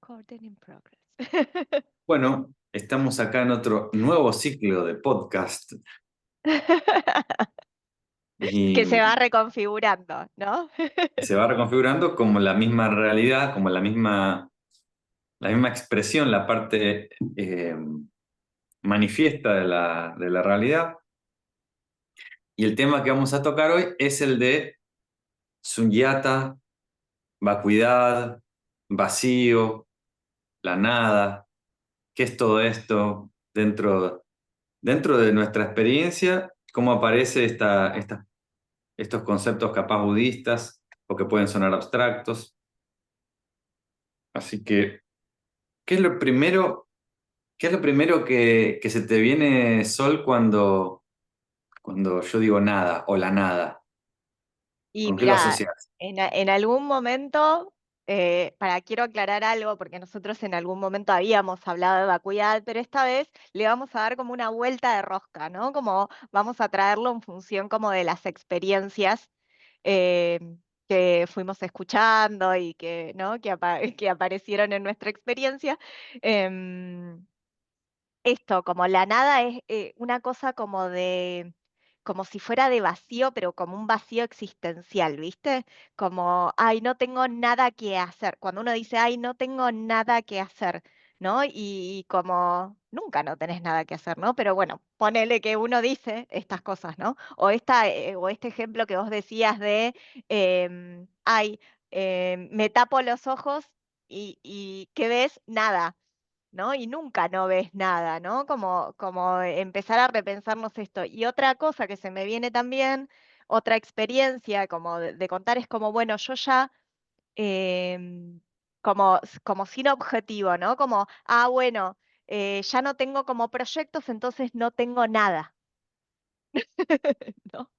Recording in progress. Bueno, estamos acá en otro nuevo ciclo de podcast Que se y va reconfigurando, ¿no? se va reconfigurando como la misma realidad, como la misma expresión, la parte manifiesta de la realidad. Y el tema que vamos a tocar hoy es el de sunyata, vacuidad, vacío, la nada. ¿Qué es todo esto dentro de nuestra experiencia? ¿Cómo aparece estos conceptos capaz budistas o que pueden sonar abstractos? Así que, ¿qué es lo primero, qué es lo primero que se te viene, Sol, cuando yo digo nada o la nada? Y ¿Con qué lo mira, asocias? en algún momento, quiero aclarar algo, porque nosotros en algún momento habíamos hablado de vacuidad, pero esta vez le vamos a dar como una vuelta de rosca, ¿no? Como vamos a traerlo en función como de las experiencias eh, que fuimos escuchando y que, ¿no? Que aparecieron en nuestra experiencia. Em, Esto, como la nada es una cosa como de, como si fuera de vacío, pero como un vacío existencial, ¿viste? Como, ay, no tengo nada que hacer. Cuando uno dice, ay, no tengo nada que hacer, ¿no? Y como, nunca no tenés nada que hacer, ¿no? Pero bueno, ponele que uno dice estas cosas, ¿no? O este ejemplo que vos decías de, ay, me tapo los ojos y ¿qué ves? Nada. ¿No? Y nunca no ves nada, ¿no? Como empezar a repensarnos esto. Y otra cosa que se me viene también, otra experiencia como de contar es como, bueno, yo ya, como sin objetivo, ¿no? Como, bueno, ya no tengo como proyectos, entonces no tengo nada, ¿no?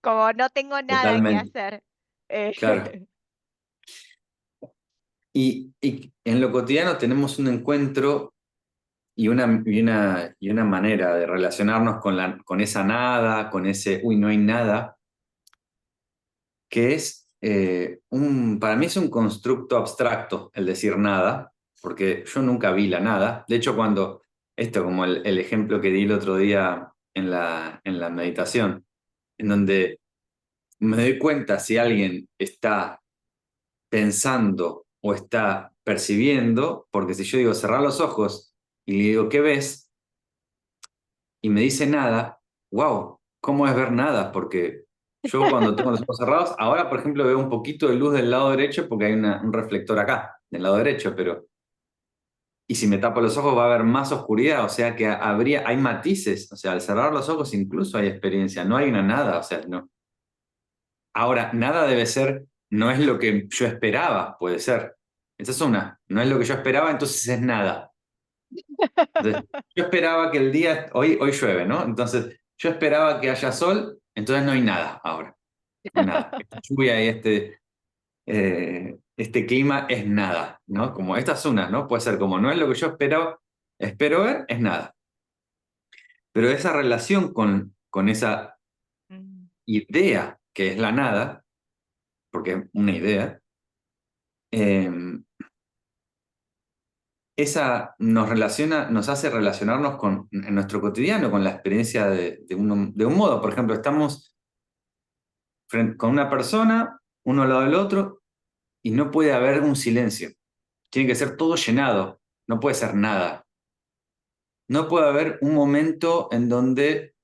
Como no tengo nada que Totalmente, hacer. Eh, claro. Y en lo cotidiano tenemos un encuentro y una manera de relacionarnos con esa nada, con ese, uy, no hay nada, que es para mí es un constructo abstracto el decir nada, porque yo nunca vi la nada. De hecho, esto como el ejemplo que di el otro día en la meditación, en donde me doy cuenta si alguien está pensando o está percibiendo, porque si yo digo cerrar los ojos y le digo, ¿qué ves? Y me dice nada, wow, ¿cómo es ver nada? Porque yo cuando tengo los ojos cerrados, ahora por ejemplo veo un poquito de luz del lado derecho porque hay un reflector acá, del lado derecho, pero... Y si me tapo los ojos va a haber más oscuridad, o sea que hay matices, o sea, al cerrar los ojos incluso hay experiencia, no hay una nada, o sea, no. Ahora, nada debe ser, no es lo que yo esperaba, puede ser. Esa es una, no es lo que yo esperaba, entonces es nada. Entonces, yo esperaba que hoy llueve, ¿no? Entonces, yo esperaba que haya sol, entonces no hay nada ahora. No hay nada. Esta lluvia y este clima es nada, ¿no? Como estas unas, ¿no? Puede ser como no es lo que yo espero ver, es nada. Pero esa relación con esa Mm, idea que es la nada, porque es una idea, eh, esa nos hace relacionarnos en nuestro cotidiano, con la experiencia de un modo. Por ejemplo, estamos con una persona, uno al lado del otro, y no puede haber un silencio. Tiene que ser todo llenado, no puede ser nada. No puede haber un momento en donde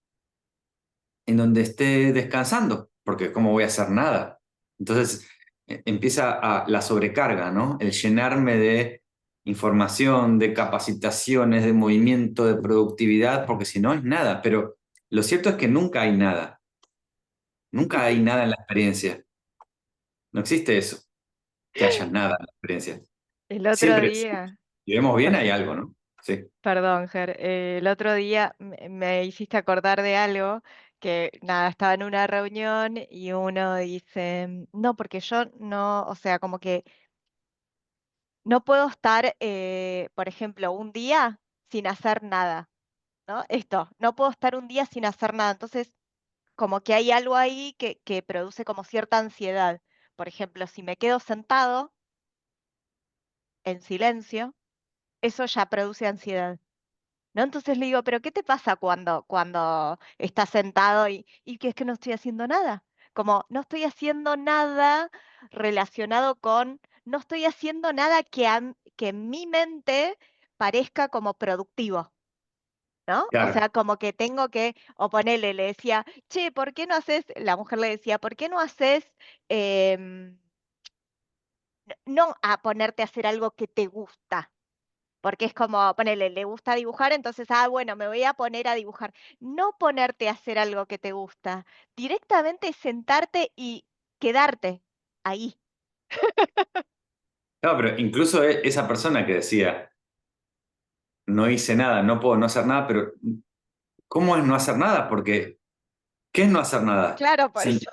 esté descansando, porque ¿cómo voy a hacer nada? Entonces empieza la sobrecarga, ¿no? El llenarme de información, de capacitaciones, de movimiento, de productividad, porque si no es nada. Pero lo cierto es que nunca hay nada. Nunca hay nada en la experiencia. No existe eso, que haya nada en la experiencia. El otro Siempre, día. si vemos bien, hay algo, ¿no? Sí. Perdón, Ger. El otro día me hiciste acordar de algo que, nada, estaba en una reunión y uno dice, no, porque yo no, o sea, como que no puedo estar, por ejemplo, un día sin hacer nada, ¿no? Esto, no puedo estar un día sin hacer nada. Entonces, como que hay algo ahí que produce como cierta ansiedad. Por ejemplo, si me quedo sentado, en silencio, eso ya produce ansiedad. ¿No? Entonces le digo, pero ¿qué te pasa cuando estás sentado y que es que no estoy haciendo nada? Como no estoy haciendo nada relacionado con, no estoy haciendo nada que en mi mente parezca como productivo, ¿no? O Claro. sea, como que tengo que, o ponele, le decía, che, ¿por qué no haces, la mujer le decía, ¿por qué no haces, em, no a ponerte a hacer algo que te gusta? Porque es como, ponele, le gusta dibujar, entonces, bueno, me voy a poner a dibujar. No ponerte a hacer algo que te gusta, directamente sentarte y quedarte ahí. No, pero incluso esa persona que decía, no hice nada, no puedo no hacer nada, pero ¿cómo es no hacer nada? Porque, ¿qué es no hacer nada? Claro, por eso.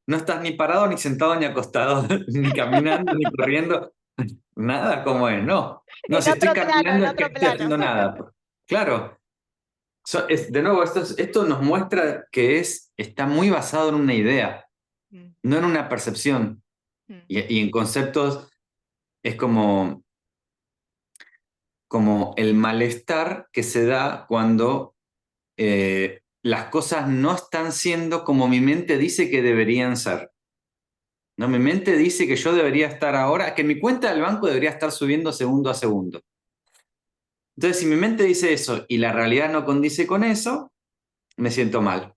No estás ni parado, ni sentado, ni acostado, ni caminando, ni corriendo. Nada, ¿cómo es? No. No, En si estoy otro plano, caminando en es que otro no estoy plano. haciendo nada. Claro. De nuevo, esto nos muestra que está muy basado en una idea, Mm, no en una percepción. mm. Y en conceptos es como el malestar que se da cuando las cosas no están siendo como mi mente dice que deberían ser. ¿No? Mi mente dice que yo debería estar ahora, que mi cuenta del banco debería estar subiendo segundo a segundo. Entonces, si mi mente dice eso y la realidad no condice con eso, me siento mal,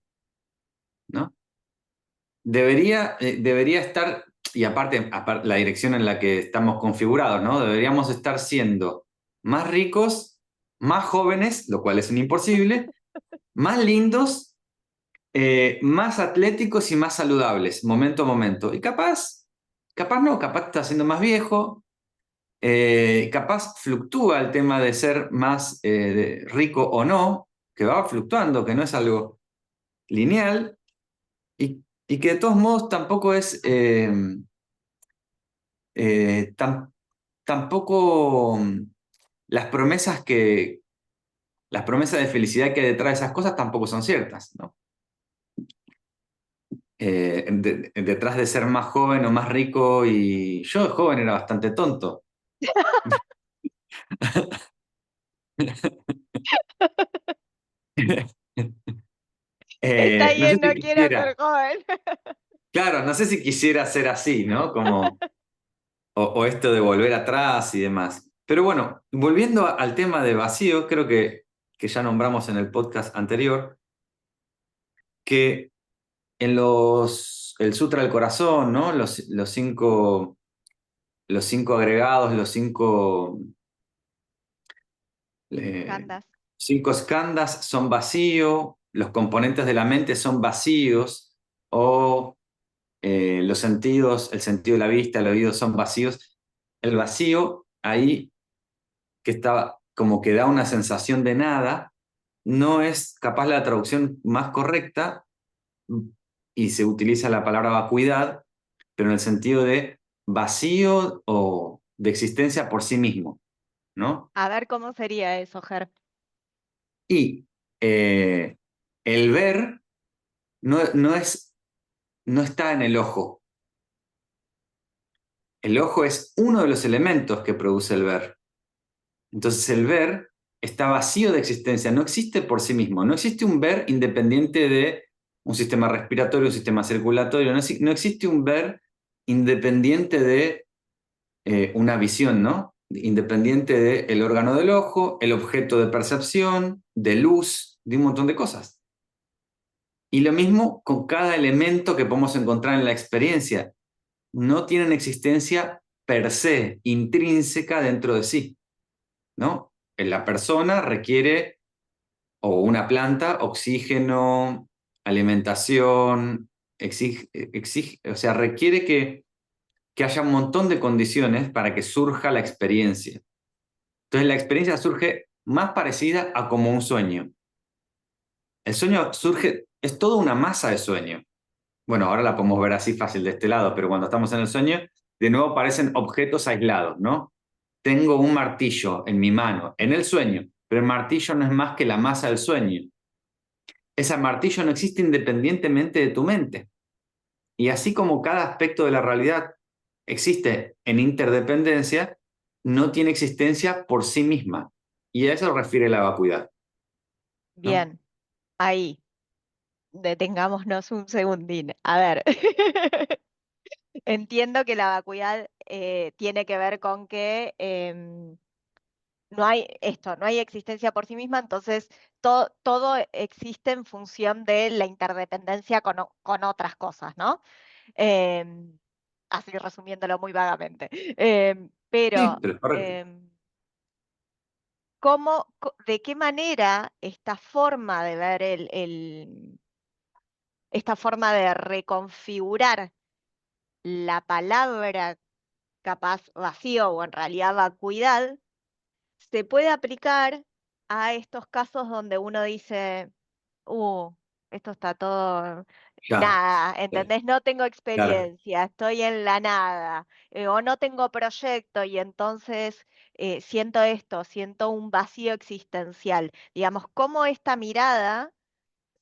¿no? Debería estar, y aparte la dirección en la que estamos configurados, ¿no? Deberíamos estar siendo más ricos, más jóvenes, lo cual es un imposible, más lindos, más atléticos y más saludables, momento a momento. Y capaz no, capaz está siendo más viejo, capaz fluctúa el tema de ser más rico o no, que va fluctuando, que no es algo lineal, y que de todos modos tampoco es, eh, tam- tampoco las las promesas de felicidad que hay detrás de esas cosas tampoco son ciertas, ¿no? Detrás de ser más joven o más rico, y yo de joven era bastante tonto. Está No sé bien, si no quiero ser quisiera, joven. claro, no sé si quisiera ser así, ¿no? Como, o esto de volver atrás y demás. Pero bueno, volviendo al tema de vacío, creo que ya nombramos en el podcast anterior, que en el Sutra del Corazón, ¿no? Los cinco agregados, los eh, Candas. cinco skandhas son vacío, los componentes de la mente son vacíos, o los sentidos, el sentido de la vista, el oído son vacíos. El vacío ahí que está como que da una sensación de nada, no es capaz la traducción más correcta y se utiliza la palabra vacuidad, pero en el sentido de vacío o de existencia por sí mismo, ¿no? A ver cómo sería eso, Ger. Y eh, el ver no está en el ojo. El ojo es uno de los elementos que produce el ver. Entonces el ver está vacío de existencia, no existe por sí mismo, no existe un ver independiente de un sistema respiratorio, un sistema circulatorio, no existe un ver independiente de una visión, ¿no? Independiente del órgano del ojo, el objeto de percepción, de luz, de un montón de cosas. Y lo mismo con cada elemento que podemos encontrar en la experiencia. No tienen existencia per se, intrínseca dentro de sí, ¿no? La persona requiere, o una planta, oxígeno, alimentación, o sea, requiere que haya un montón de condiciones para que surja la experiencia. Entonces la experiencia surge más parecida a como un sueño. El sueño surge, es toda una masa de sueño. Bueno, ahora la podemos ver así fácil de este lado, pero cuando estamos en el sueño, de nuevo parecen objetos aislados, ¿no? Tengo un martillo en mi mano, en el sueño, pero el martillo no es más que la masa del sueño. Ese martillo no existe independientemente de tu mente. Y así como cada aspecto de la realidad existe en interdependencia, no tiene existencia por sí misma. Y a eso refiere la vacuidad, ¿no? Bien, ahí, detengámonos un segundín. A ver, entiendo que la vacuidad tiene que ver con que no hay esto, no hay existencia por sí misma, entonces todo existe en función de la interdependencia con otras cosas, ¿no? Em, Así resumiéndolo muy vagamente. Sí, Pero, pero es correcto. ¿de qué manera esta forma de ver esta forma de reconfigurar la palabra capaz vacío o en realidad vacuidad se puede aplicar a estos casos donde uno dice, uh, esto está todo Ya, nada, claro. ¿entendés? No tengo Claro. experiencia, estoy en la nada, o no tengo proyecto y entonces siento esto, siento un vacío existencial. Digamos, cómo esta mirada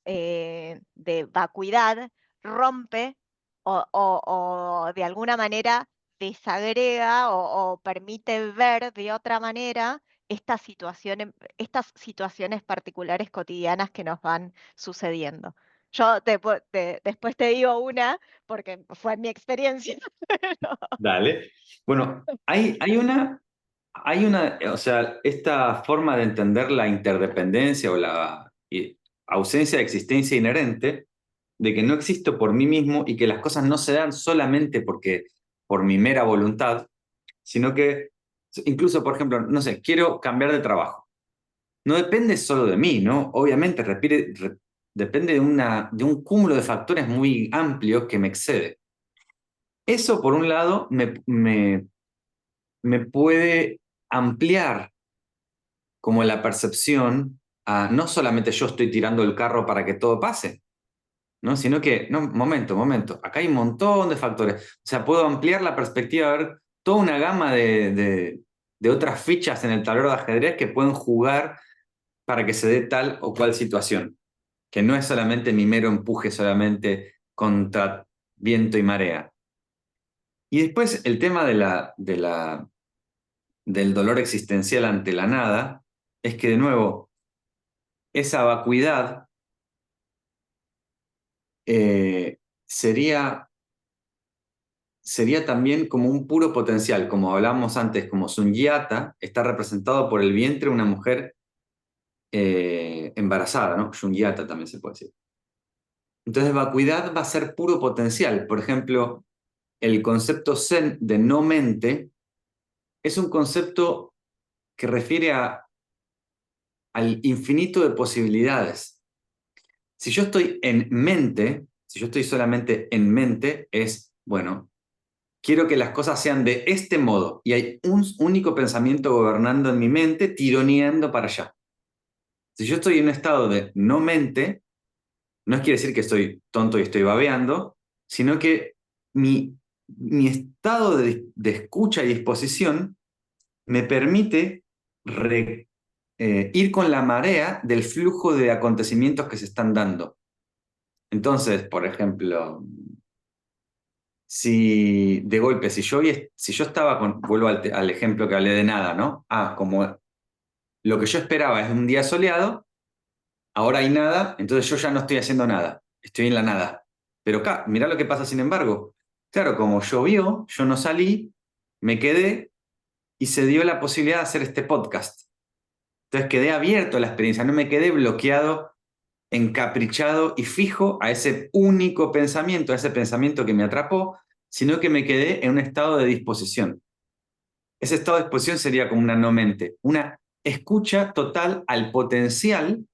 de vacuidad rompe o de alguna manera desagrega o permite ver de otra manera estas situaciones particulares cotidianas que nos van sucediendo. Yo después te digo una, porque fue mi experiencia. pero- Dale. Bueno, o sea, esta forma de entender la interdependencia o la ausencia de existencia inherente, de que no existo por mí mismo y que las cosas no se dan solamente por mi mera voluntad, sino que incluso, por ejemplo, no sé, quiero cambiar de trabajo. No depende solo de mí, ¿no? Obviamente depende de un cúmulo de factores muy amplios que me excede. Eso, por un lado, me puede ampliar como la percepción a no solamente yo estoy tirando el carro para que todo pase, ¿no? Sino que, no, momento, acá hay un montón de factores. O sea, puedo ampliar la perspectiva, a ver toda una gama de otras fichas en el tablero de ajedrez que pueden jugar para que se dé tal o cual situación, que no es solamente mi mero empuje solamente contra viento y marea. Y después el tema del dolor existencial ante la nada es que, de nuevo, esa vacuidad eh, sería, sería también como un puro potencial, como hablábamos antes, como Sunyata está representado por el vientre de una mujer embarazada, ¿no? Shunyata también se puede decir. Entonces, vacuidad va a ser puro potencial. Por ejemplo, el concepto Zen de no mente es un concepto que refiere al infinito de posibilidades. Si yo estoy en mente, si yo estoy solamente en mente, es, bueno, quiero que las cosas sean de este modo y hay un único pensamiento gobernando en mi mente, tironeando para allá. Si yo estoy en un estado de no mente, no quiere decir que estoy tonto y estoy babeando, sino que mi, mi estado de escucha y disposición me permite ir con la marea del flujo de acontecimientos que se están dando. Entonces, por ejemplo, si de golpe, si yo estaba con, vuelvo al ejemplo que hablé de nada, ¿no? Ah, como lo que yo esperaba es un día soleado, ahora hay nada, entonces yo ya no estoy haciendo nada, estoy en la nada. Pero acá, mirá lo que pasa sin embargo. Claro, como llovió, yo no salí, me quedé y se dio la posibilidad de hacer este podcast. Entonces quedé abierto a la experiencia, no me quedé bloqueado, encaprichado y fijo a ese único pensamiento, a ese pensamiento que me atrapó, sino que me quedé en un estado de disposición. Ese estado de disposición sería como una no mente, una escucha total al potencial.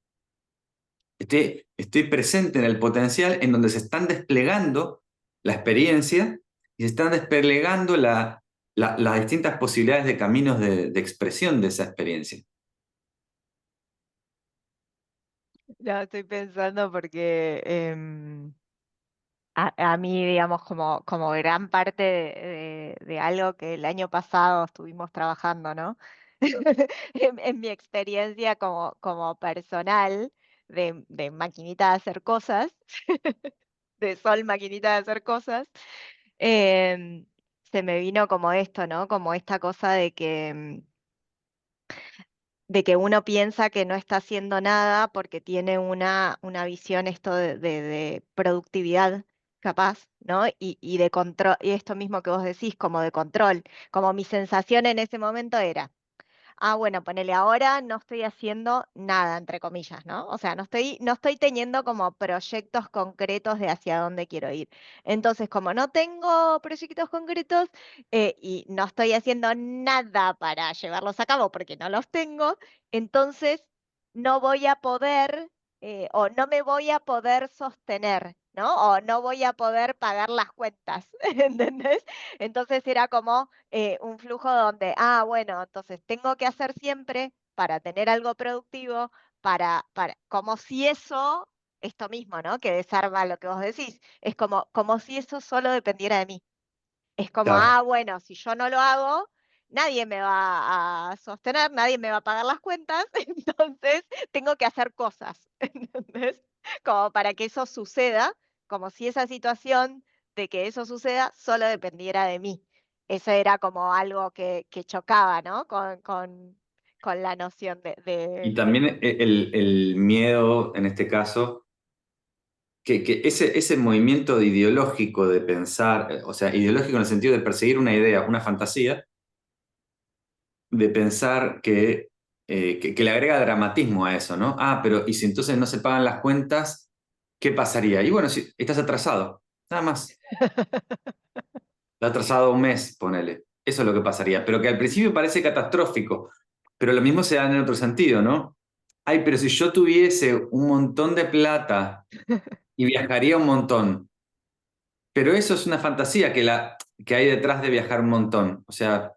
Estoy presente en el potencial en donde se están desplegando la experiencia y se están desplegando las distintas posibilidades de caminos de expresión de esa experiencia. No, estoy pensando porque a mí, digamos, como gran parte de algo que el año pasado estuvimos trabajando, ¿no? En mi experiencia como personal de maquinita de hacer cosas, de sol maquinita de hacer cosas, em, se me vino como esto, ¿no? Como esta cosa de que uno piensa que no está haciendo nada porque tiene una visión esto de productividad capaz, ¿no? Y de control, y esto mismo que vos decís, como de control, como mi sensación en ese momento era. Ah, bueno, ponele, ahora no estoy haciendo nada, entre comillas, ¿no? O sea, no estoy teniendo como proyectos concretos de hacia dónde quiero ir. Entonces, como no tengo proyectos concretos y no estoy haciendo nada para llevarlos a cabo porque no los tengo, entonces no voy a poder o no me voy a poder sostener, ¿no? O no voy a poder pagar las cuentas, ¿entendés? Entonces era como un flujo donde, bueno, entonces tengo que hacer siempre para tener algo productivo, como si eso, esto mismo, ¿no? Que desarma lo que vos decís, es como si eso solo dependiera de mí. Es como, Claro. bueno, si yo no lo hago, nadie me va a sostener, nadie me va a pagar las cuentas, entonces tengo que hacer cosas, ¿entendés? Como para que eso suceda, como si esa situación de que eso suceda solo dependiera de mí. Eso era como algo que chocaba, ¿no? Con la noción Y también el miedo, en este caso, que ese movimiento ideológico de pensar, o sea, ideológico en el sentido de perseguir una idea, una fantasía, de pensar que le agrega dramatismo a eso, ¿no? Pero ¿y si entonces no se pagan las cuentas, qué pasaría? Y bueno, si estás atrasado, nada más. Estás atrasado un mes, ponele. Eso es lo que pasaría. Pero que al principio parece catastrófico, pero lo mismo se da en otro sentido, ¿no? Ay, pero si yo tuviese un montón de plata y viajaría un montón, pero eso es una fantasía que hay detrás de viajar un montón. O sea,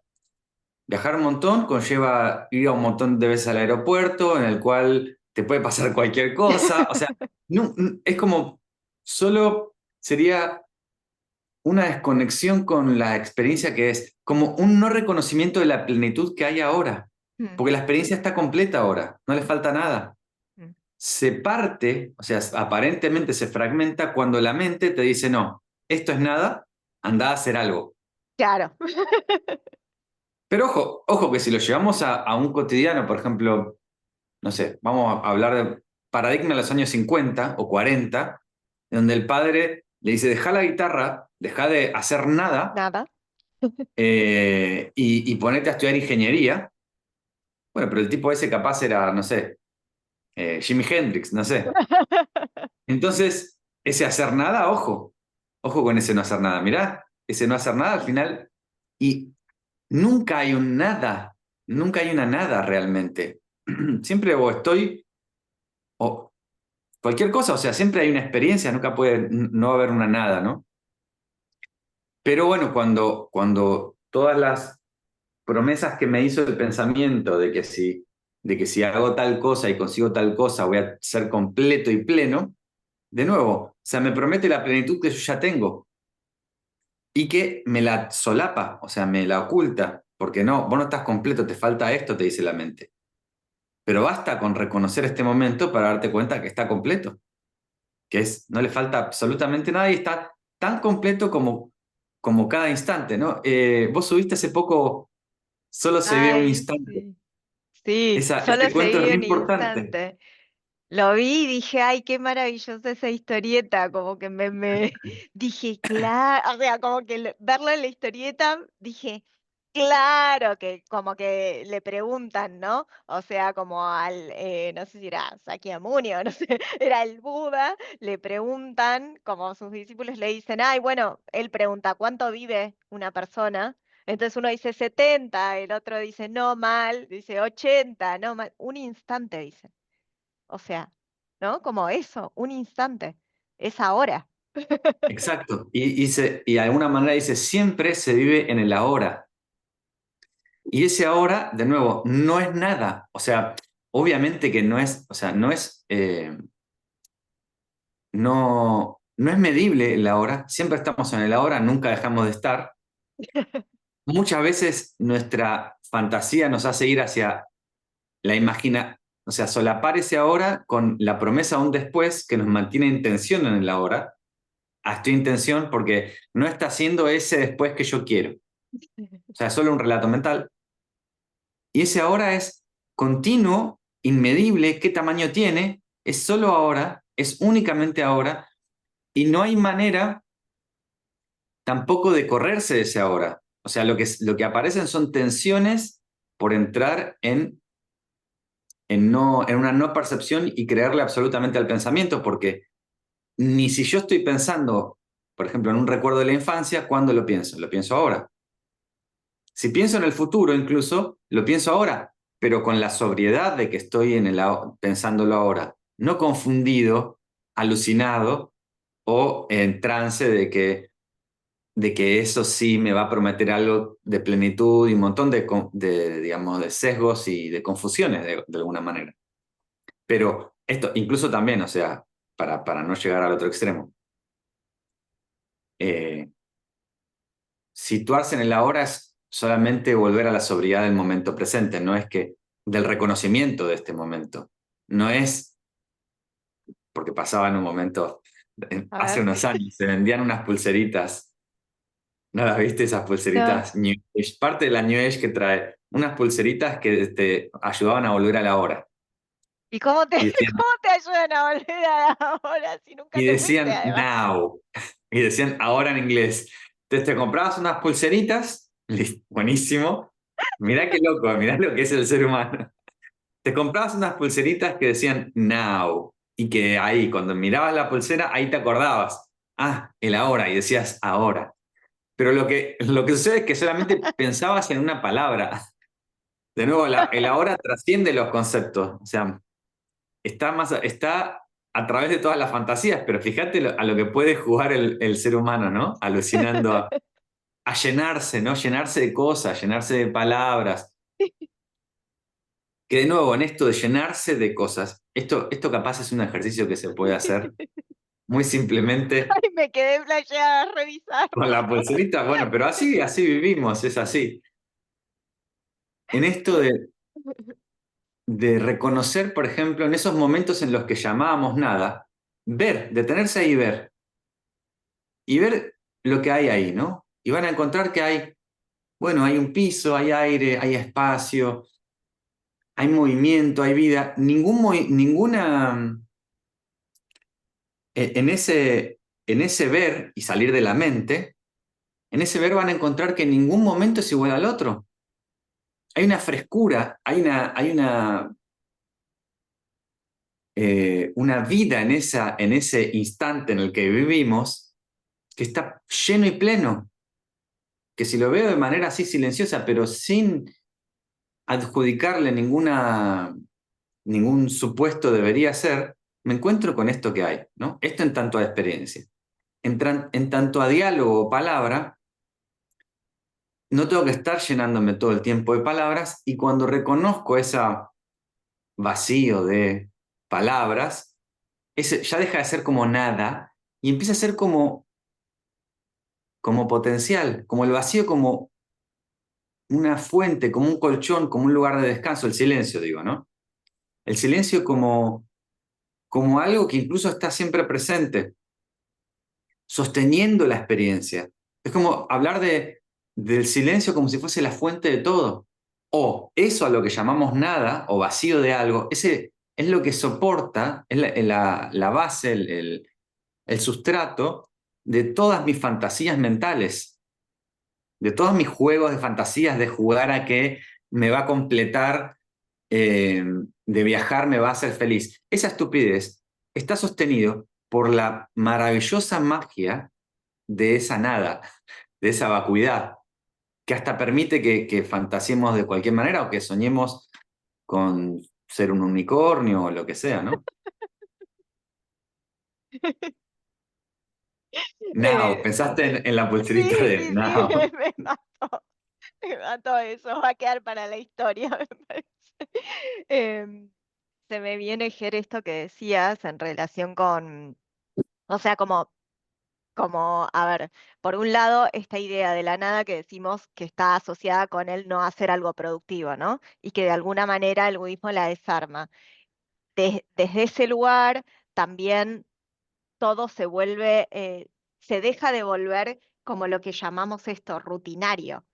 viajar un montón conlleva ir a un montón de veces al aeropuerto, en el cual te puede pasar cualquier cosa. O sea, es como solo sería una desconexión con la experiencia que es, como un no reconocimiento de la plenitud que hay ahora. Mm, Porque la experiencia está completa ahora, no le falta nada. mm. Se parte, o sea, aparentemente se fragmenta cuando la mente te dice, no, esto es nada, anda a hacer algo. Claro. Pero ojo, ojo que si lo llevamos a un cotidiano, por ejemplo, no sé, vamos a hablar de paradigma de los años 50 o 40, donde el padre le dice, deja la guitarra, deja de hacer nada Nada. y ponete a estudiar ingeniería. Bueno, pero el tipo ese capaz era, no sé, Jimi Hendrix, no sé. Entonces, ese hacer nada, ojo, ojo con ese no hacer nada. Mirá, ese no hacer nada al final, y nunca hay un nada, nunca hay una nada realmente. Siempre o estoy, o cualquier cosa, o sea, siempre hay una experiencia, nunca puede no haber una nada, ¿no? Pero bueno, cuando todas las promesas que me hizo el pensamiento de que si hago tal cosa y consigo tal cosa voy a ser completo y pleno, de nuevo, o sea, me promete la plenitud que yo ya tengo y que me la solapa, o sea, me la oculta, porque no, vos no estás completo, te falta esto, te dice la mente. Pero basta con reconocer este momento para darte cuenta que está completo, no le falta absolutamente nada y está tan completo como cada instante, ¿no? Vos subiste hace poco, solo se vive un Ay, instante. sí. Sí, solo Ese se cuento es vive re un importante. instante. Lo vi y dije, ay, qué maravillosa esa historieta, como que dije, claro, o sea, como que verlo en la historieta, dije, claro, que como que le preguntan, ¿no? O sea, como no sé si era Sakyamuni o no sé, era el Buda, le preguntan, como sus discípulos le dicen, ay, bueno, él pregunta, ¿cuánto vive una persona? Entonces uno dice 70, el otro dice, no mal, dice 80, no mal, un instante, dice. O sea, ¿no? Como eso, un instante, es ahora. Exacto. Y de alguna manera dice, siempre se vive en el ahora. Y ese ahora, de nuevo, no es nada. O sea, obviamente que no es, o sea, no es medible el ahora. Siempre estamos en el ahora, nunca dejamos de estar. Muchas veces nuestra fantasía nos hace ir hacia la imagina, o sea, solapar ese ahora con la promesa de un después que nos mantiene en tensión en el ahora. Estoy en tensión porque no está haciendo ese después que yo quiero. O sea, es solo un relato mental. Y ese ahora es continuo, inmedible, qué tamaño tiene, es solo ahora, es únicamente ahora, y no hay manera tampoco de correrse de ese ahora. O sea, lo que aparecen son tensiones por entrar en una no percepción y creerle absolutamente al pensamiento, porque ni si yo estoy pensando, por ejemplo, en un recuerdo de la infancia, ¿cuándo lo pienso? Lo pienso ahora. Si pienso en el futuro incluso, lo pienso ahora, pero con la sobriedad de que estoy pensándolo ahora, no confundido, alucinado o en trance de que eso sí me va a prometer algo de plenitud y un montón digamos, de sesgos y de confusiones de alguna manera. Pero esto incluso también, o sea, para no llegar al otro extremo, eh, situarse en el ahora es solamente volver a la sobriedad del momento presente, no es que del reconocimiento de este momento. No es porque pasaba en un momento, A hace ver. unos años, se vendían unas pulseritas. ¿No las viste esas No. pulseritas New Age? Parte de la New Age que trae unas pulseritas que te ayudaban a volver a la hora. ¿Y cómo te, Y decían, cómo te ayudan a volver a la hora si nunca y te fuiste, decían además? now. Y decían ahora en inglés. Entonces te comprabas unas pulseritas, buenísimo. Mirá qué loco, mirá lo que es el ser humano. Te comprabas unas pulseritas que decían now. Y que ahí, cuando mirabas la pulsera, ahí te acordabas. Ah, el ahora. Y decías ahora. Pero lo que sucede es que solamente pensabas en una palabra. De nuevo, el ahora trasciende los conceptos, o sea, está a través de todas las fantasías, pero fíjate a lo que puede jugar el ser humano, ¿no? Alucinando a llenarse, ¿no? Llenarse de cosas, llenarse de palabras. Que de nuevo, en esto de llenarse de cosas, esto capaz es un ejercicio que se puede hacer muy simplemente Ay, me quedé flasheada a con revisarlo. la pulserita, bueno, pero así vivimos, es así. En esto de reconocer, por ejemplo, en esos momentos en los que llamábamos nada, detenerse ahí y ver lo que hay ahí, ¿no? Y van a encontrar que bueno, hay un piso, hay aire, hay espacio, hay movimiento, hay vida. Ninguna, en ese ver y salir de la mente, en ese ver van a encontrar que en ningún momento es igual al otro. Hay una frescura, hay una vida en ese instante en el que vivimos que está lleno y pleno, que si lo veo de manera así silenciosa, pero sin adjudicarle ningún supuesto debería ser, me encuentro con esto que hay, ¿no? Esto en tanto a experiencia. En tanto a diálogo o palabra, no tengo que estar llenándome todo el tiempo de palabras y cuando reconozco ese vacío de palabras, ese ya deja de ser como nada y empieza a ser como potencial, como el vacío, como una fuente, como un colchón, como un lugar de descanso, el silencio, digo, ¿no? El silencio como algo que incluso está siempre presente, sosteniendo la experiencia. Es como hablar del silencio como si fuese la fuente de todo. O eso a lo que llamamos nada o vacío de algo, ese es lo que soporta, es la base, el sustrato de todas mis fantasías mentales, de todos mis juegos de fantasías de jugar a que me va a completar, de viajar me va a hacer feliz. Esa estupidez está sostenido por la maravillosa magia de esa nada, de esa vacuidad, que hasta permite que fantasiemos de cualquier manera o que soñemos con ser un unicornio o lo que sea, ¿no? Now, Eh, pensaste en la pulserita sí, de sí, sí, Now. me mató. Me mató eso. Va a quedar para la historia, me parece. Em, Se me viene, Ger, esto que decías en relación con, o sea, a ver, por un lado, esta idea de la nada que decimos que está asociada con el no hacer algo productivo, ¿no? Y que de alguna manera el budismo la desarma. Desde ese lugar también todo se vuelve, se deja de volver como lo que llamamos esto, rutinario.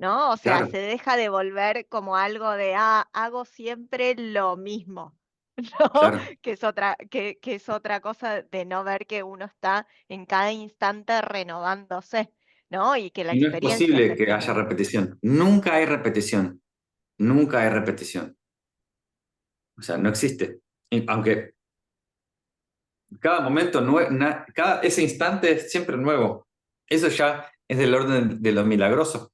¿no? O sea, claro, se deja de volver como algo de, hago siempre lo mismo, ¿no? claro. Que es otra cosa de no ver que uno está en cada instante renovándose, ¿no? Y que la Y no es experiencia es posible que esta haya también. repetición. Nunca hay repetición. Nunca hay repetición. O sea, no existe. Aunque cada momento, ese instante es siempre nuevo. Eso ya es del orden de lo milagroso.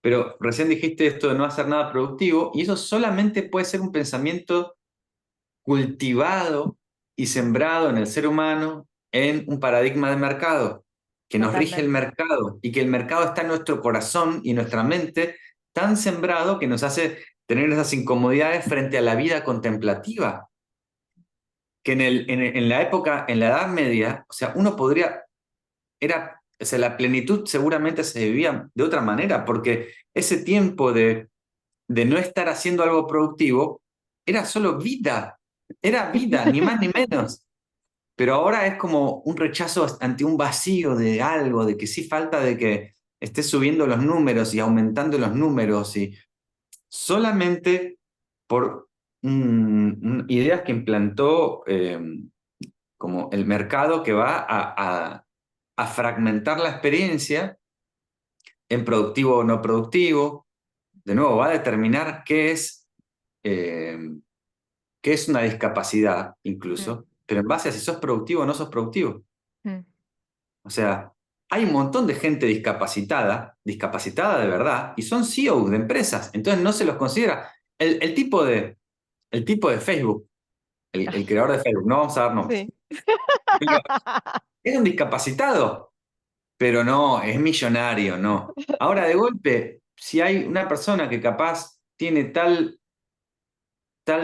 Pero recién dijiste esto de no hacer nada productivo, y eso solamente puede ser un pensamiento cultivado y sembrado en el ser humano en un paradigma de mercado, que nos rige el Totalmente. mercado, y que el mercado está en nuestro corazón y nuestra mente tan sembrado que nos hace tener esas incomodidades frente a la vida contemplativa, que en la época, en la Edad Media, o sea, uno podría, o sea, la plenitud seguramente se vivía de otra manera, porque ese tiempo de no estar haciendo algo productivo era vida, ni más ni menos. Pero ahora es como un rechazo ante un vacío de algo, de que sí falta de que esté subiendo los números y aumentando los números, y solamente por ideas que implantó como el mercado, que va a fragmentar la experiencia en productivo o no productivo. De nuevo, va a determinar eh, qué es una discapacidad Mm, incluso, pero en base a si sos productivo o no sos productivo. mm, O sea, hay un montón de gente discapacitada de verdad, y son CEOs de empresas, entonces no se los considera. El tipo de Facebook, el creador de Facebook, no vamos a dar nombres, sí. pero es un discapacitado, pero no, es millonario, no. Ahora, de golpe, si hay una persona que capaz tiene tal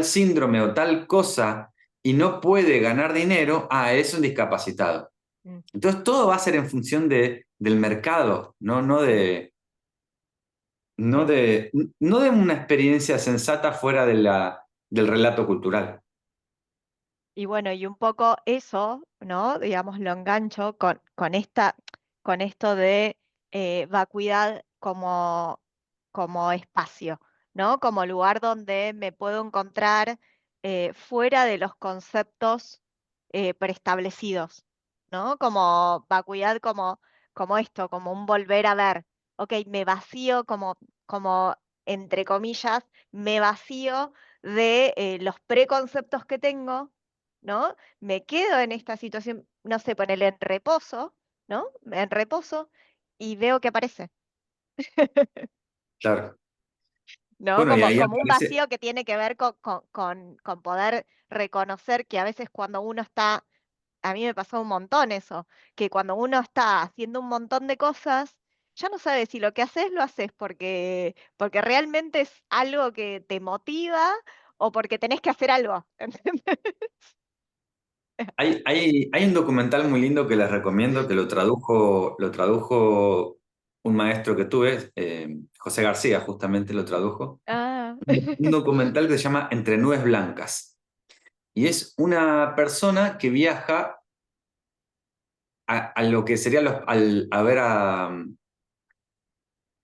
síndrome o tal cosa y no puede ganar dinero, es un discapacitado. Mm, Entonces todo va a ser en función del mercado, no de una experiencia sensata fuera del relato cultural. Y bueno, y un poco eso, ¿no? Digamos, lo engancho con esto de vacuidad como espacio, ¿no? Como lugar donde me puedo encontrar fuera de los conceptos preestablecidos, ¿no? Como vacuidad, como esto, como un volver a ver. Ok, me vacío como entre comillas, me vacío de los preconceptos que tengo, ¿no? Me quedo en esta situación, no sé, ponerle en reposo, ¿no? En reposo y veo que aparece, Claro. ¿no? Bueno, y ahí Como un aparece, vacío que tiene que ver con poder reconocer que a veces cuando uno está, a mí me pasó un montón eso, que cuando uno está haciendo un montón de cosas, ya no sabes si lo que haces lo haces porque realmente es algo que te motiva o porque tenés que hacer algo, ¿entendés? hay un documental muy lindo que les recomiendo, que lo tradujo un maestro que tuve, José García justamente lo tradujo. Ah. Un documental que se llama Entre nubes blancas. Y es una persona que viaja a lo que sería a ver a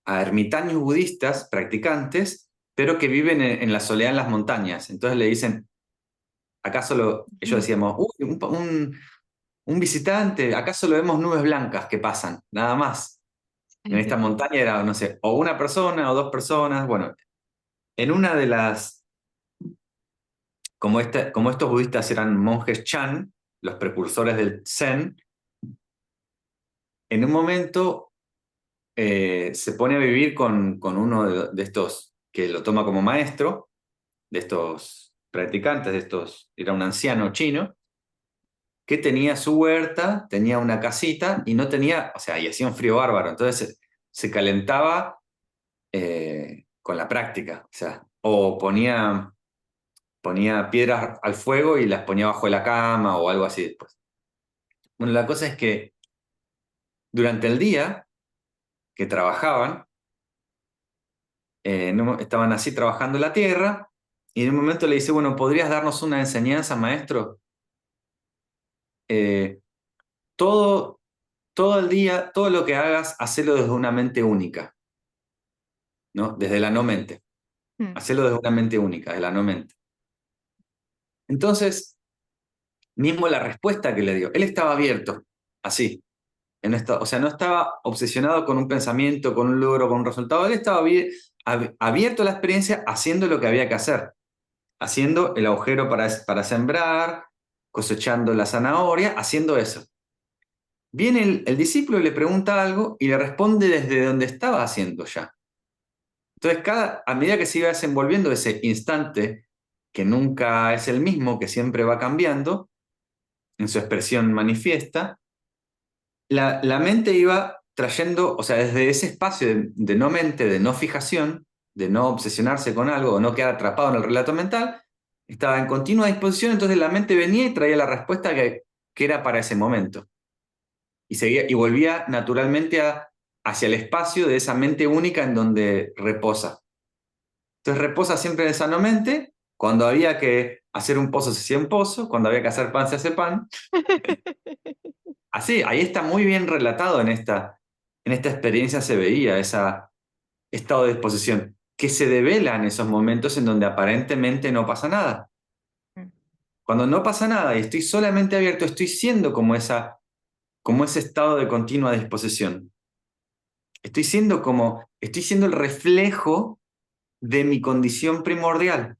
ermitaños budistas practicantes, pero que viven en la soledad en las montañas. Entonces le dicen, acá solo, ellos decíamos, uy, un visitante, acá solo vemos nubes blancas que pasan, nada más. En esta montaña era, no sé, o una persona o dos personas. Bueno, en una de las, como estos budistas eran monjes Chan, los precursores del Zen, en un momento se pone a vivir con uno de estos que lo toma como maestro, de estos practicantes, era un anciano chino, que tenía su huerta, tenía una casita y no tenía, o sea, y hacía un frío bárbaro, entonces se calentaba con la práctica, o sea, o ponía piedras al fuego y las ponía bajo la cama o algo así después. Bueno, la cosa es que durante el día que trabajaban, estaban así trabajando la tierra, y en un momento le dice, bueno, ¿podrías darnos una enseñanza, maestro? Eh, todo, todo el día, todo lo que hagas, hacelo desde una mente única. ¿no? Desde la no mente. Mm. Hacerlo desde una mente única, de la no mente. Entonces, mismo la respuesta que le dio, él estaba abierto, así. O sea, no estaba obsesionado con un pensamiento, con un logro, con un resultado. Él estaba abierto a la experiencia haciendo lo que había que hacer. Haciendo el agujero para sembrar, cosechando la zanahoria, haciendo eso. Viene el discípulo y le pregunta algo y le responde desde donde estaba haciendo ya. Entonces, a medida que se iba desenvolviendo ese instante, que nunca es el mismo, que siempre va cambiando, en su expresión manifiesta, la mente iba trayendo, o sea, desde ese espacio de no mente, de no fijación, de no obsesionarse con algo o no quedar atrapado en el relato mental, estaba en continua disposición, entonces la mente venía y traía la respuesta que era para ese momento. Y, seguía, y volvía naturalmente hacia el espacio de esa mente única en donde reposa. Entonces reposa siempre en esa no mente, cuando había que hacer un pozo se hacía un pozo, cuando había que hacer pan se hace pan. Así, ahí está muy bien relatado en esta experiencia se veía ese estado de disposición, que se devela en esos momentos en donde aparentemente no pasa nada. Mm. Cuando no pasa nada y estoy solamente abierto, estoy siendo como ese estado de continua disposición. Estoy siendo el reflejo de mi condición primordial,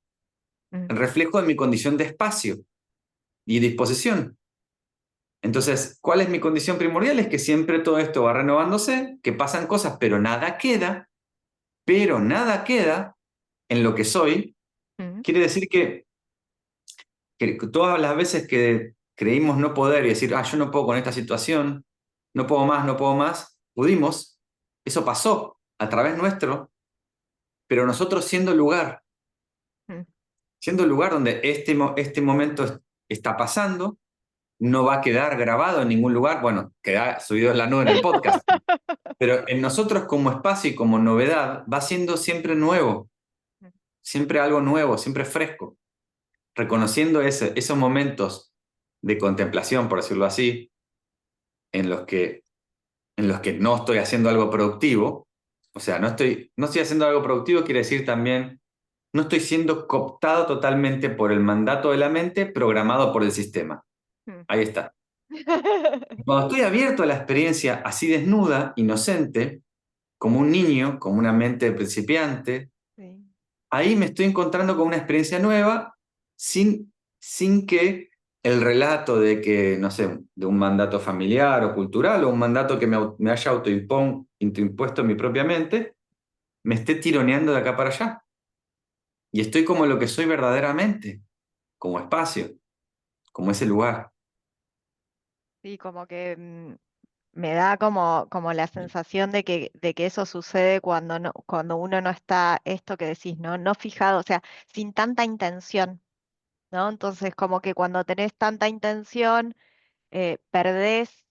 Mm. el reflejo de mi condición de espacio y disposición. Entonces, ¿cuál es mi condición primordial? Es que siempre todo esto va renovándose, que pasan cosas, pero nada queda en lo que soy. Mm. Quiere decir que todas las veces que creímos no poder y decir, yo no puedo con esta situación, no puedo más, pudimos, eso pasó a través nuestro, pero nosotros Mm. siendo el lugar donde este momento está pasando, no va a quedar grabado en ningún lugar, bueno, queda subido en la nube en el podcast, pero en nosotros como espacio y como novedad va siendo siempre nuevo, siempre algo nuevo, siempre fresco, reconociendo esos momentos de contemplación, por decirlo así, en los que, en los que no estoy haciendo algo productivo. O sea, no estoy haciendo algo productivo, quiere decir también, no estoy siendo cooptado totalmente por el mandato de la mente programado por el sistema. Mm. Ahí está. Cuando estoy abierto a la experiencia así desnuda, inocente, como un niño, como una mente de principiante, Sí. ahí me estoy encontrando con una experiencia nueva sin que el relato de que, no sé, de un mandato familiar o cultural o un mandato que me haya autoimpuesto en mi propia mente, me esté tironeando de acá para allá. Y estoy como lo que soy verdaderamente, como espacio, como ese lugar. Sí, como que me da como la sensación de que eso sucede cuando no, cuando uno no está, esto que decís, ¿no? No fijado, o sea, sin tanta intención, ¿no? Entonces, como que cuando tenés tanta intención, perdés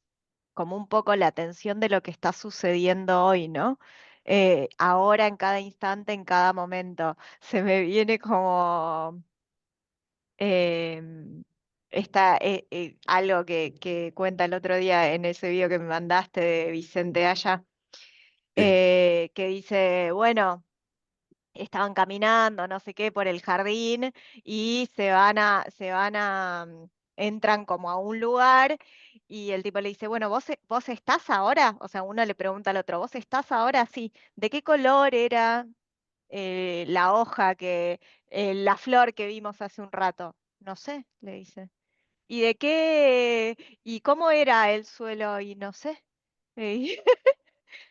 como un poco la atención de lo que está sucediendo hoy, ¿no? Ahora, en cada instante, en cada momento. Se me viene como algo que cuenta el otro día en ese video que me mandaste de Vicente Haya, Sí, que dice, bueno, estaban caminando, no sé qué, por el jardín y entran como a un lugar y el tipo le dice, bueno, ¿vos estás ahora? O sea, uno le pregunta al otro, ¿vos estás ahora? Sí. ¿De qué color era la hoja la flor que vimos hace un rato? No sé, le dice. ¿Y de qué? ¿Y cómo era el suelo? Y no sé. Y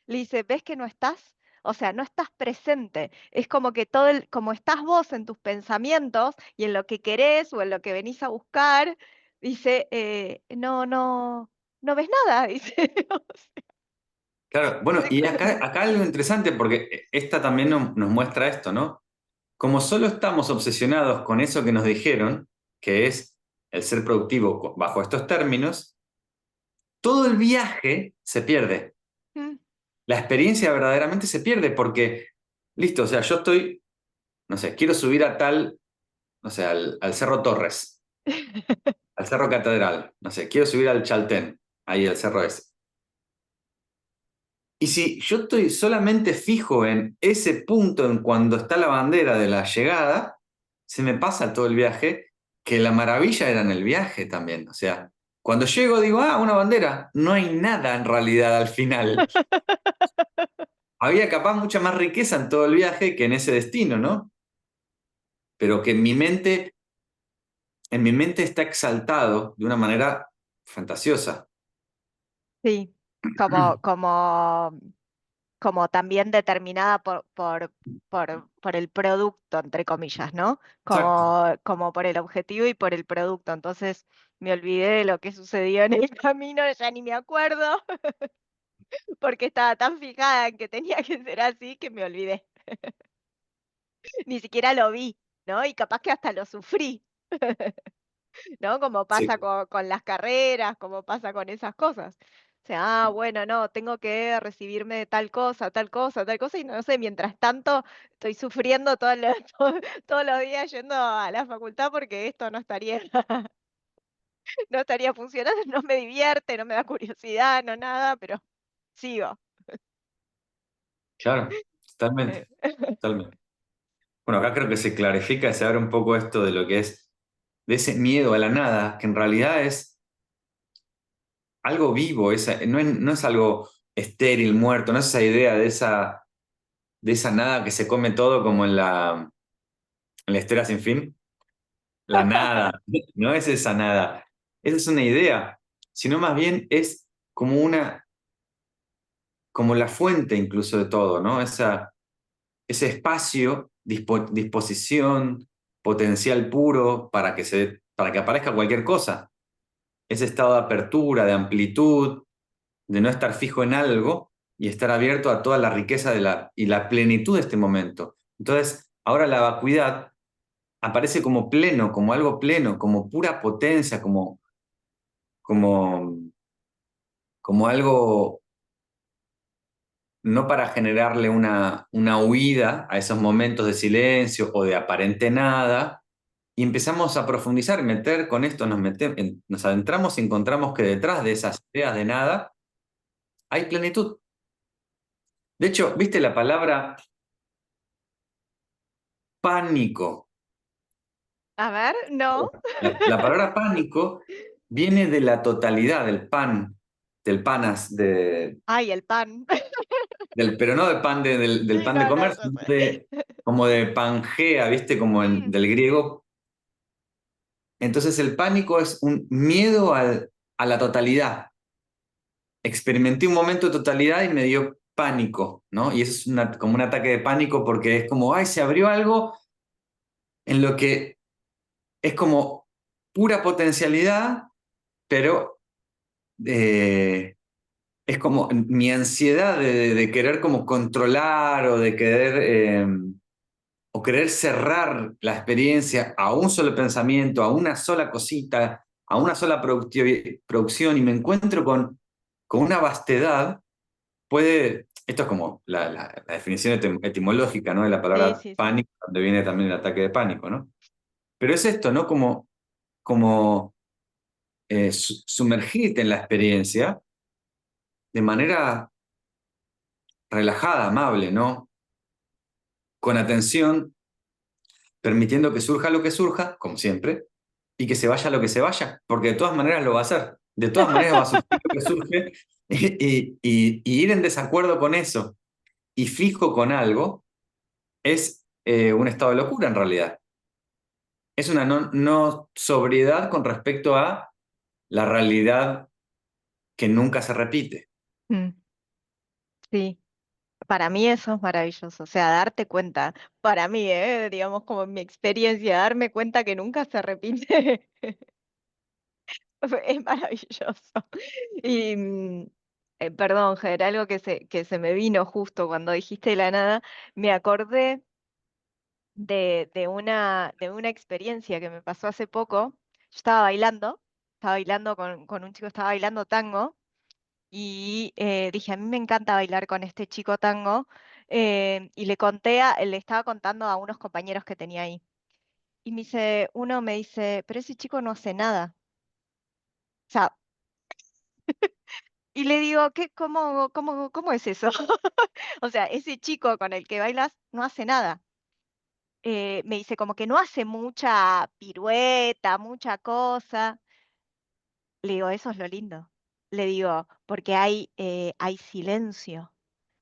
le dice, ¿ves que no estás? O sea, no estás presente. Es como que como estás vos en tus pensamientos y en lo que querés o en lo que venís a buscar, dice, no ves nada, dice. O sea, claro. Bueno, dice, y acá algo interesante, porque esta también nos muestra esto, ¿no? Como solo estamos obsesionados con eso que nos dijeron, que es el ser productivo bajo estos términos, todo el viaje se pierde. "Mm". La experiencia verdaderamente se pierde porque, listo, o sea, yo estoy, no sé, quiero subir a tal, no sé, al Cerro Torres, al Cerro Catedral, no sé, quiero subir al Chaltén, ahí el cerro ese. Y si yo estoy solamente fijo en ese punto, en cuando está la bandera de la llegada, se me pasa todo el viaje, que la maravilla era en el viaje también. O sea, cuando llego digo, ah, una bandera. No hay nada en realidad al final. Había capaz mucha más riqueza en todo el viaje que en ese destino, ¿no? Pero que en mi mente está exaltado de una manera fantasiosa. Sí, como también determinada por el producto, entre comillas, ¿no? Exacto. Como por el objetivo y por el producto. Entonces me olvidé de lo que sucedió en el camino, ya ni me acuerdo, porque estaba tan fijada en que tenía que ser así que me olvidé. Ni siquiera lo vi, ¿no? Y capaz que hasta lo sufrí, ¿no? Como Sí, pasa con las carreras, como pasa con esas cosas. O sea, bueno, no, tengo que recibirme de tal cosa, tal cosa, tal cosa, y no sé, mientras tanto estoy sufriendo todos los días yendo a la facultad porque esto no estaría, no estaría funcionando, no me divierte, no me da curiosidad, no nada, pero sigo. claro, Eh, totalmente, totalmente. Bueno, acá creo que se clarifica, se abre un poco esto de lo que es, de ese miedo a la nada, que en realidad es algo vivo, no es algo estéril, muerto, no es esa idea de esa nada que se come todo como en la Estera sin fin. La nada, no es esa nada. Esa es una idea, sino más bien es como como la fuente incluso de todo, ¿no? Ese espacio, disposición, potencial puro para que aparezca cualquier cosa. Ese estado de apertura, de amplitud, de no estar fijo en algo y estar abierto a toda la riqueza y la plenitud de este momento. Entonces, ahora la vacuidad aparece como pleno, como algo pleno, como pura potencia, como, como algo no para generarle una huida a esos momentos de silencio o de aparente nada, y empezamos a profundizar, meter con esto, nos adentramos y encontramos que detrás de esas ideas de nada hay plenitud. De hecho, ¿viste la palabra pánico? a ver, no. La palabra pánico viene de la totalidad del pan, del panas, Ay, el pan. pero no del pan del Sí, pan de no, no, comer, yo sino sé. como de pangea, ¿viste? Como Mm, del griego. Entonces el pánico es un miedo a la totalidad. Experimenté un momento de totalidad y me dio pánico, ¿no? Y eso es como un ataque de pánico porque es como, ay, se abrió algo en lo que es como pura potencialidad, pero es como mi ansiedad de querer como controlar o de querer cerrar la experiencia a un solo pensamiento, a una sola cosita, a una sola producción y me encuentro con una vastedad, esto es como la definición etimológica, ¿no? De la sí, palabra sí, sí. pánico, donde viene también el ataque de pánico, ¿no? Pero es esto, ¿no? Como sumergirte en la experiencia de manera relajada, amable, ¿no? Con atención, permitiendo que surja lo que surja, como siempre, y que se vaya lo que se vaya, porque de todas maneras lo va a hacer. De todas maneras va a surgir lo que surge y ir en desacuerdo con eso y fijo con algo es un estado de locura en realidad. Es una no sobriedad con respecto a la realidad que nunca se repite. Mm, sí. Para mí eso es maravilloso, o sea, darte cuenta, para mí, digamos como en mi experiencia, darme cuenta que nunca se repite, es maravilloso. Y, perdón, Ger, algo que se me vino justo cuando dijiste la nada, me acordé de una experiencia que me pasó hace poco. Yo estaba bailando con un chico, estaba bailando tango. Y dije, a mí me encanta bailar con este chico tango. Y le estaba contando a unos compañeros que tenía ahí. Y uno me dice, pero ese chico no hace nada. O sea, Y le digo, ¿cómo es eso? O sea, ese chico con el que bailas no hace nada. Me dice, como que no hace mucha pirueta, mucha cosa. Le digo, eso es lo lindo. Le digo, porque hay silencio,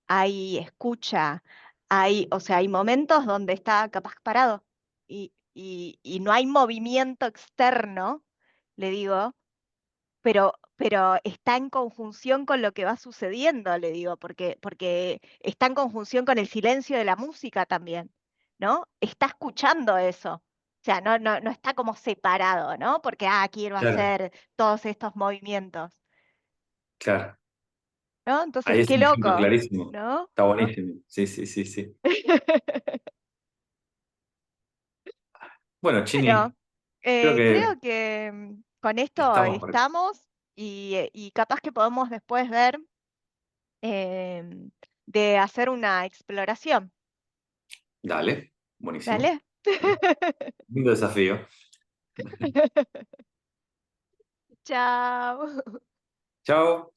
hay escucha, o sea, hay momentos donde está capaz parado y no hay movimiento externo, le digo, pero está en conjunción con lo que va sucediendo, le digo, porque está en conjunción con el silencio de la música también, ¿no? Está escuchando eso. O sea, no está como separado, ¿no? Porque, quiero Claro, hacer todos estos movimientos, claro. ¿no? Ahí Entonces, es qué un ejemplo loco, clarísimo. ¿no? Está ¿No? buenísimo. Sí, sí, sí, sí. Bueno, Chini, Bueno, creo que creo que con esto estamos por... estamos y capaz que podemos después ver em, de hacer una exploración. Dale, buenísimo. ¿Dale? Lindo desafío. Chao. Chao.